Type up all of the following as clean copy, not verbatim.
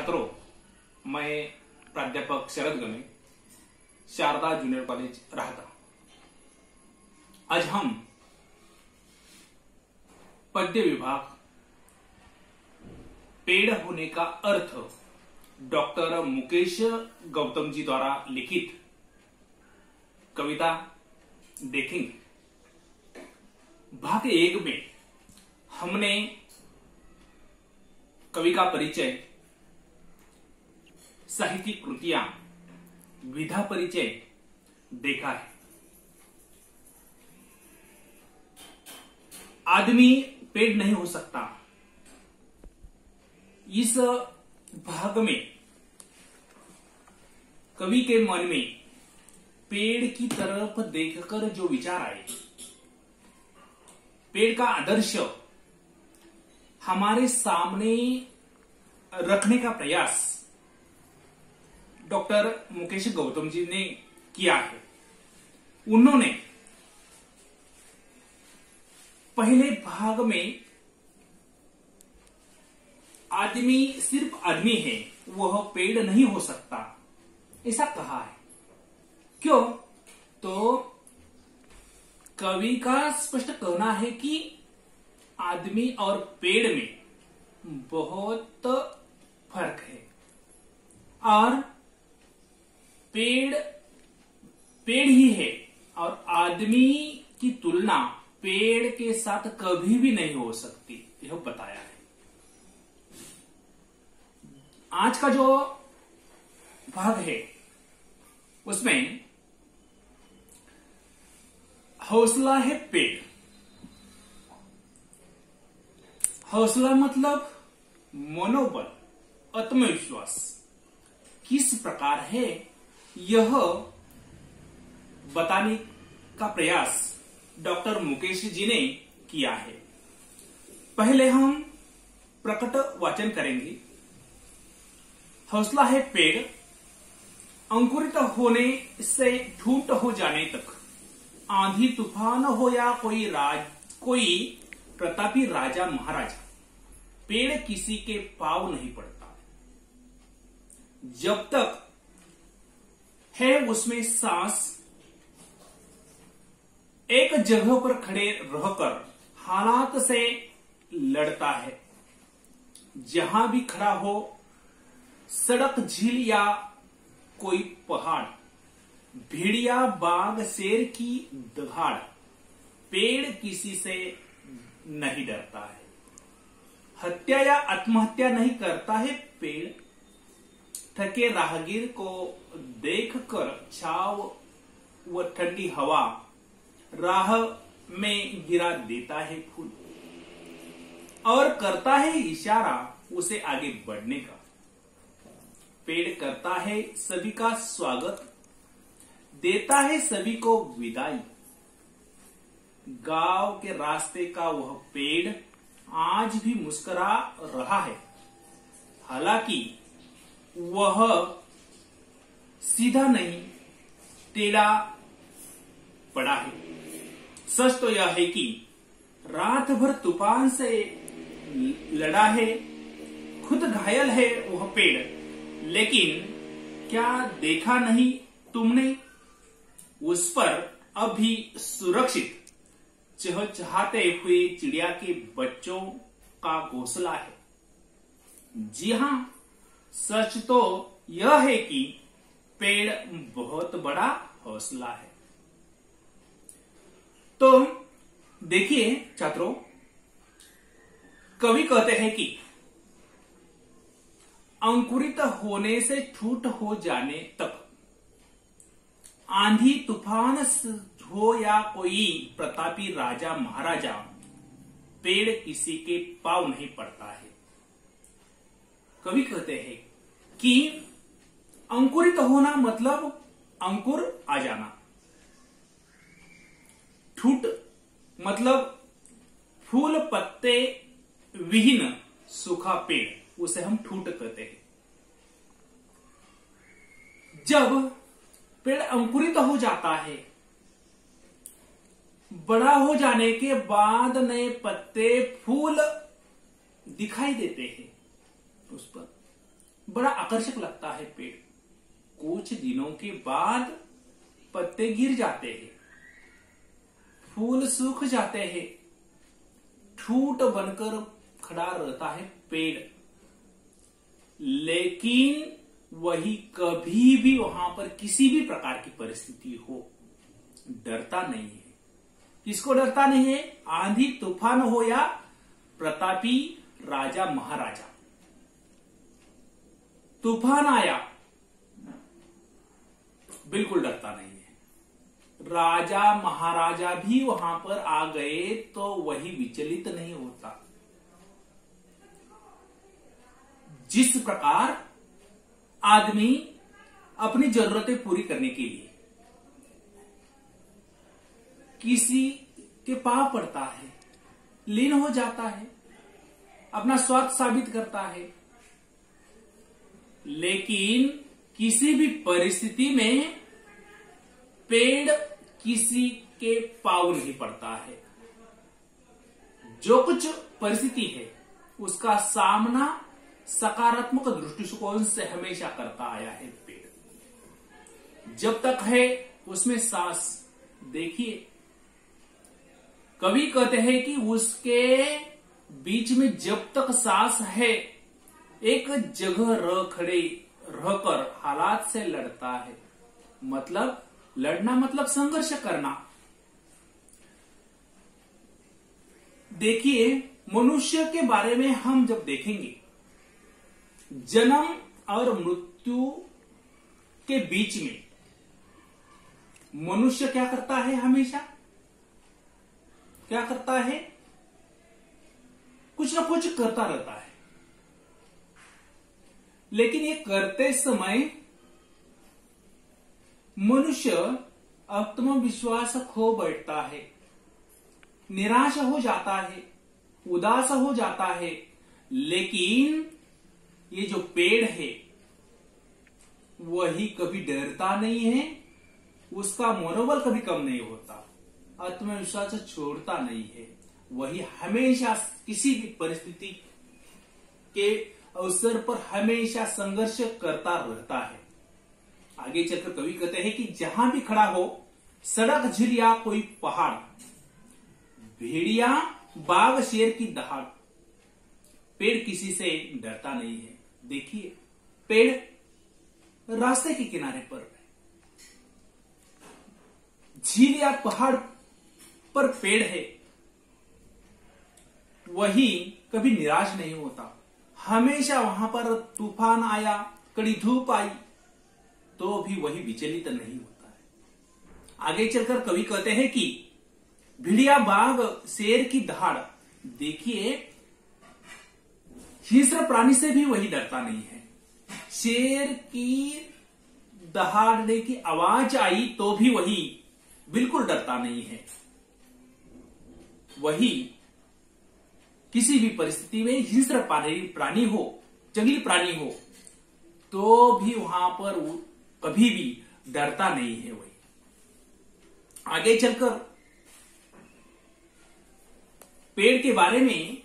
छात्रों, मैं प्राध्यापक शरद गमे, शारदा जूनियर कॉलेज राहता। आज हम पद्य विभाग पेड़ होने का अर्थ डॉक्टर मुकेश गौतम जी द्वारा लिखित कविता देखेंगे। भाग 1 में हमने कवि का परिचय, साहित्यिक कृतियां, विधा परिचय देखा है। आदमी पेड़ नहीं हो सकता। इस भाग में कवि के मन में पेड़ की तरफ देखकर जो विचार आए, पेड़ का आदर्श हमारे सामने रखने का प्रयास डॉक्टर मुकेश गौतम जी ने किया है। उन्होंने पहले भाग में आदमी सिर्फ आदमी है, वह पेड़ नहीं हो सकता, ऐसा कहा है। क्यों? तो कवि का स्पष्ट कहना है कि आदमी और पेड़ में बहुत फर्क है और पेड़ ही है और आदमी की तुलना पेड़ के साथ कभी भी नहीं हो सकती, यह बताया है। आज का जो भाग है उसमें हौसला है पेड़। हौसला मतलब मनोबल, आत्मविश्वास किस प्रकार है, यह बताने का प्रयास डॉक्टर मुकेश जी ने किया है। पहले हम प्रकट वाचन करेंगे। हौसला है पेड़, अंकुरित होने से ठूंठ हो जाने तक, आंधी तूफान हो या कोई प्रतापी राजा महाराजा, पेड़ किसी के पांव नहीं पड़ता। जब तक है उसमें सांस, एक जगह पर खड़े रहकर हालात से लड़ता है। जहां भी खड़ा हो, सड़क, झील या कोई पहाड़, भेड़िया, बाघ, शेर की दहाड़, पेड़ किसी से नहीं डरता है। हत्या या आत्महत्या नहीं करता है पेड़। थके राहगीर को देखकर छाव व ठंडी हवा, राह में गिरा देता है फूल और करता है इशारा उसे आगे बढ़ने का। पेड़ करता है सभी का स्वागत, देता है सभी को विदाई। गांव के रास्ते का वह पेड़ आज भी मुस्कुरा रहा है, हालांकि वह सीधा नहीं, टेढ़ा पड़ा है। सच तो यह है कि रात भर तूफान से लड़ा है, खुद घायल है वह पेड़, लेकिन क्या देखा नहीं तुमने, उस पर अभी सुरक्षित चहचहाते हुए चिड़िया के बच्चों का घोंसला है। जी हां, सच तो यह है कि पेड़ बहुत बड़ा हौसला है। तो देखिए छात्रों, कवि कहते हैं कि अंकुरित होने से ठूंठ हो जाने तक, आंधी तूफान हो या कोई प्रतापी राजा महाराजा, पेड़ किसी के पांव नहीं पड़ता है। कवि कहते हैं कि अंकुरित होना मतलब अंकुर आ जाना, ठूंठ मतलब फूल पत्ते विहीन सूखा पेड़, उसे हम ठूंठ कहते हैं। जब पेड़ अंकुरित हो जाता है, बड़ा हो जाने के बाद नए पत्ते, फूल दिखाई देते हैं उस पर, बड़ा आकर्षक लगता है पेड़। कुछ दिनों के बाद पत्ते गिर जाते हैं, फूल सूख जाते हैं, ठूंठ बनकर खड़ा रहता है पेड़। लेकिन वही कभी भी वहां पर किसी भी प्रकार की परिस्थिति हो डरता नहीं है। किसको डरता नहीं है? आंधी तूफान हो या प्रतापी राजा महाराजा। तूफान आया, बिल्कुल डरता नहीं है। राजा महाराजा भी वहां पर आ गए तो वही विचलित नहीं होता। जिस प्रकार आदमी अपनी जरूरतें पूरी करने के लिए किसी के पांव पड़ता है, लीन हो जाता है, अपना स्वार्थ साबित करता है, लेकिन किसी भी परिस्थिति में पेड़ किसी के पांव नहीं पड़ता है। जो कुछ परिस्थिति है उसका सामना सकारात्मक दृष्टिकोण से हमेशा करता आया है पेड़। जब तक है उसमें सांस, देखिए कवि कहते हैं कि उसके बीच में जब तक सांस है एक जगह रहकर हालात से लड़ता है। मतलब लड़ना मतलब संघर्ष करना। देखिए मनुष्य के बारे में हम जब देखेंगे, जन्म और मृत्यु के बीच में मनुष्य क्या करता है? हमेशा क्या करता है? कुछ ना कुछ करता रहता है। लेकिन ये करते समय मनुष्य आत्मविश्वास खो बैठता है, निराश हो जाता है, उदास हो जाता है। लेकिन ये जो पेड़ है वही कभी डरता नहीं है, उसका मनोबल कभी कम नहीं होता, आत्मविश्वास छोड़ता नहीं है। वही हमेशा किसी भी परिस्थिति के अवसर पर हमेशा संघर्ष करता रहता है। आगे चलकर कवि कहते हैं कि जहां भी खड़ा हो, सड़क, झील या कोई पहाड़, भेड़िया, बाघ, शेर की दहाड़, पेड़ किसी से डरता नहीं है। देखिए पेड़ रास्ते के किनारे पर है, झील या पहाड़ पर पेड़ है, वही कभी निराश नहीं होता। हमेशा वहां पर तूफान आया, कड़ी धूप आई, तो भी वही विचलित नहीं होता है। आगे चलकर कवि कहते हैं कि भेड़िया, बाघ, शेर की दहाड़, देखिए हिंस्र प्राणी से भी वही डरता नहीं है। शेर की दहाड़ने की आवाज आई तो भी वही बिल्कुल डरता नहीं है। वही किसी भी परिस्थिति में हिंस्र प्राणी हो, जंगली प्राणी हो, तो भी वहां पर कभी भी डरता नहीं है। वही आगे चलकर पेड़ के बारे में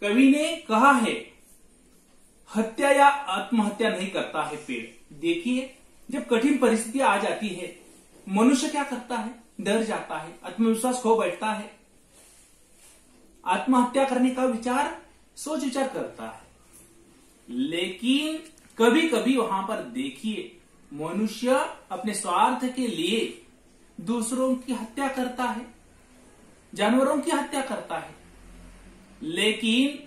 कवि ने कहा है, हत्या या आत्महत्या नहीं करता है पेड़। देखिए जब कठिन परिस्थितियां आ जाती है, मनुष्य क्या करता है? डर जाता है, आत्मविश्वास खो बैठता है, आत्महत्या करने का सोच विचार करता है। लेकिन कभी कभी वहां पर देखिए मनुष्य अपने स्वार्थ के लिए दूसरों की हत्या करता है, जानवरों की हत्या करता है। लेकिन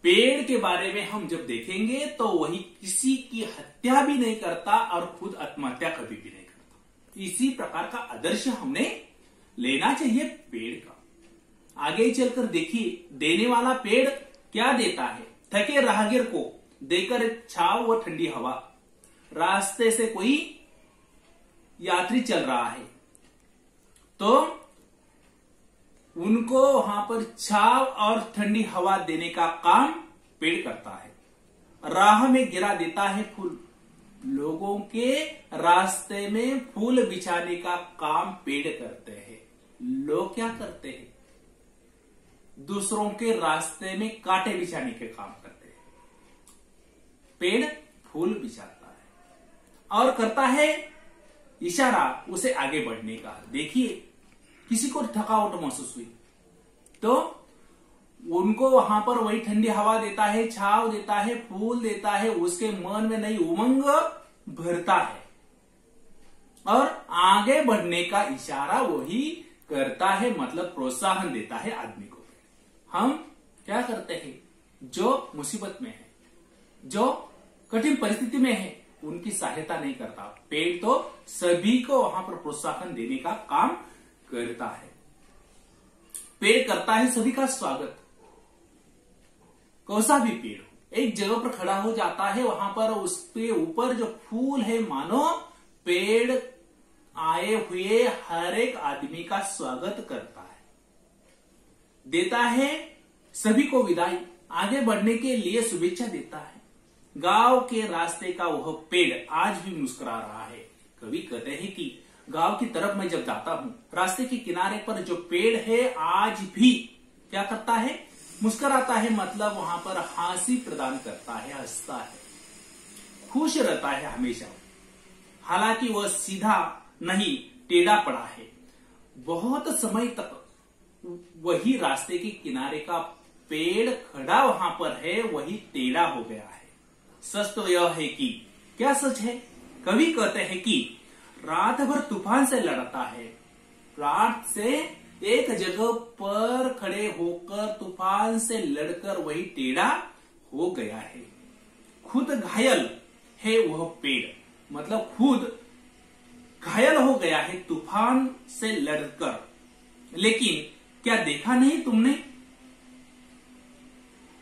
पेड़ के बारे में हम जब देखेंगे तो वही किसी की हत्या भी नहीं करता और खुद आत्महत्या कभी भी नहीं करता। इसी प्रकार का आदर्श हमने लेना चाहिए पेड़ का। आगे चलकर देखिए देने वाला पेड़ क्या देता है। थके राहगीर को देकर छाव व ठंडी हवा। रास्ते से कोई यात्री चल रहा है तो उनको वहां पर छाव और ठंडी हवा देने का काम पेड़ करता है। राह में गिरा देता है फूल। लोगों के रास्ते में फूल बिछाने का काम पेड़ करते हैं। लोग क्या करते हैं? दूसरों के रास्ते में कांटे बिछाने के काम करते हैं। पेड़ फूल बिछाता है और करता है इशारा उसे आगे बढ़ने का। देखिए, किसी को थकावट महसूस हुई तो उनको वहां पर वही ठंडी हवा देता है, छाव देता है, फूल देता है, उसके मन में नई उमंग भरता है और आगे बढ़ने का इशारा वही करता है, मतलब प्रोत्साहन देता है आदमी को। हम क्या करते हैं, जो मुसीबत में है, जो कठिन परिस्थिति में है, उनकी सहायता नहीं करता। पेड़ तो सभी को वहां पर प्रोत्साहन देने का काम करता है। पेड़ करता है सभी का स्वागत। कौसा भी पेड़ हो, एक जगह पर खड़ा हो जाता है, वहां पर उसके ऊपर जो फूल है, मानो पेड़ आए हुए हर एक आदमी का स्वागत करता है, देता है सभी को विदाई, आगे बढ़ने के लिए शुभेच्छा देता है। गांव के रास्ते का वह पेड़ आज भी मुस्कुरा रहा है। कवि कहते हैं कि गांव की तरफ मैं जब जाता हूं, रास्ते के किनारे पर जो पेड़ है आज भी क्या करता है, मुस्कुराता है, मतलब वहां पर हंसी प्रदान करता है, हंसता है, खुश रहता है हमेशा। हालांकि वह सीधा नहीं, टेढ़ा पड़ा है। बहुत समय तक वही रास्ते के किनारे का पेड़ खड़ा वहां पर है, वही टेढ़ा हो गया है। सच तो यह है कि, क्या सच है, कवि कहते हैं कि रात भर तूफान से लड़ता है, रात से एक जगह पर खड़े होकर तूफान से लड़कर वही टेढ़ा हो गया है। खुद घायल है वह पेड़, मतलब खुद घायल हो गया है तूफान से लड़कर, लेकिन क्या देखा नहीं तुमने,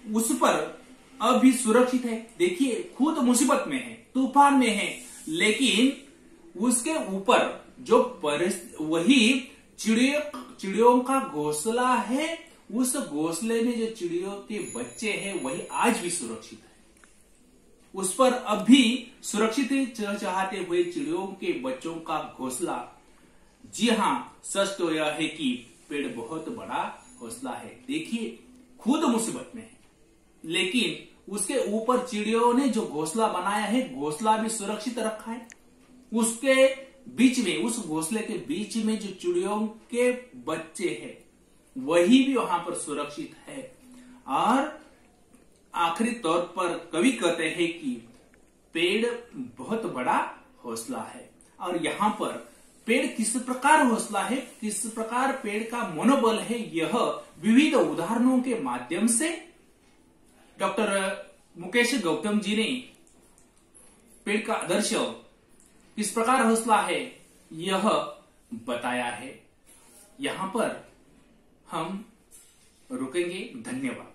उस पर अब भी सुरक्षित है। देखिए, खुद मुसीबत में है, तूफान में है, लेकिन उसके ऊपर जो वही चिड़ियों का घोंसला है, उस घोंसले में जो चिड़ियों के बच्चे हैं, वही आज भी सुरक्षित है। उस पर अब भी सुरक्षित चहचहाते हुए चिड़ियों के बच्चों का घोंसला। जी हां, सच तो यह है कि पेड़ बहुत बड़ा घोंसला है। देखिए, खुद मुसीबत में है, लेकिन उसके ऊपर चिड़ियों ने जो घोंसला बनाया है, घोंसला भी सुरक्षित रखा है। उसके बीच में, उस घोंसले के बीच में जो चिड़ियों के बच्चे हैं, वही भी वहां पर सुरक्षित है। और आखिरी तौर पर कवि कहते हैं कि पेड़ बहुत बड़ा हौसला है। और यहाँ पर पेड़ किस प्रकार हौसला है, किस प्रकार पेड़ का मनोबल है, यह विविध उदाहरणों के माध्यम से डॉक्टर मुकेश गौतम जी ने पेड़ का आदर्श किस प्रकार हौसला है, यह बताया है। यहां पर हम रुकेंगे। धन्यवाद।